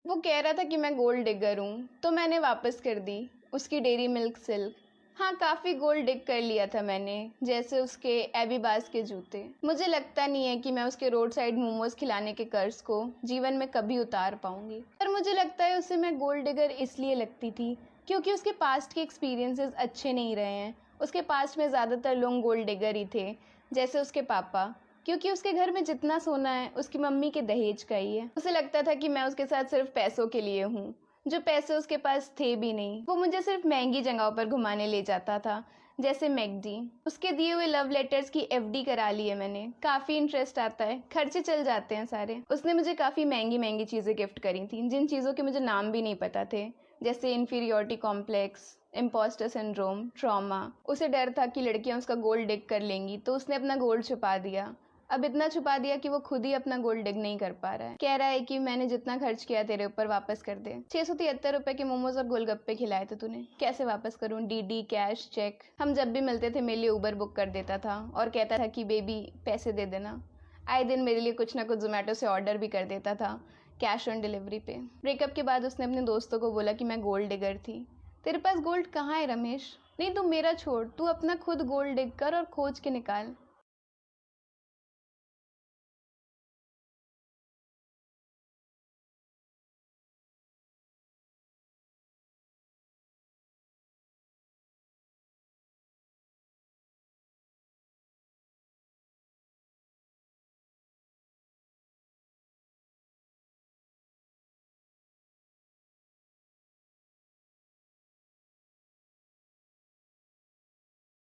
वो कह रहा था कि मैं गोल्ड डिगर हूँ, तो मैंने वापस कर दी उसकी डेयरी मिल्क सिल्क। हाँ, काफ़ी गोल्ड डिग कर लिया था मैंने, जैसे उसके एबीबास के जूते। मुझे लगता नहीं है कि मैं उसके रोड साइड मोमोज खिलाने के कर्ज को जीवन में कभी उतार पाऊंगी। पर मुझे लगता है उसे मैं गोल्ड डिगर इसलिए लगती थी क्योंकि उसके पास्ट के एक्सपीरियंसेस अच्छे नहीं रहे हैं। उसके पास्ट में ज़्यादातर लोग गोल्ड डिगर ही थे, जैसे उसके पापा, क्योंकि उसके घर में जितना सोना है उसकी मम्मी के दहेज का ही है। उसे लगता था कि मैं उसके साथ सिर्फ पैसों के लिए हूँ, जो पैसे उसके पास थे भी नहीं। वो मुझे सिर्फ महंगी जगहों पर घुमाने ले जाता था, जैसे मैकडी। उसके दिए हुए लव लेटर्स की एफडी करा ली है मैंने, काफ़ी इंटरेस्ट आता है, खर्चे चल जाते हैं सारे। उसने मुझे काफ़ी महंगी महंगी चीज़ें गिफ्ट करी थी, जिन चीज़ों के मुझे नाम भी नहीं पता थे, जैसे inferiority complex, imposter syndrome, trauma. उसे डर था कि लड़कियां उसका गोल्ड डिग कर लेंगी, तो उसने अपना गोल्ड छुपा दिया। अब इतना छुपा दिया कि वो खुद ही अपना गोल्ड डिग नहीं कर पा रहा है। कह रहा है कि मैंने जितना खर्च किया तेरे ऊपर वापस कर दे। 673 रुपए के मोमोज और गोलगप्पे खिलाए थे तूने, कैसे वापस करूं? DD, cash, cheque? हम जब भी मिलते थे मेरे लिए उबर बुक कर देता था और कहता था कि बेबी पैसे दे देना। आए दिन मेरे लिए कुछ ना कुछ जोमेटो से ऑर्डर भी कर देता था, कैश ऑन डिलीवरी पे। ब्रेकअप के बाद उसने अपने दोस्तों को बोला कि मैं गोल्ड डिगर थी। तेरे पास गोल्ड कहाँ है रमेश? नहीं, तू मेरा छोड़, तू अपना खुद गोल्ड डिग कर और खोज के निकाल।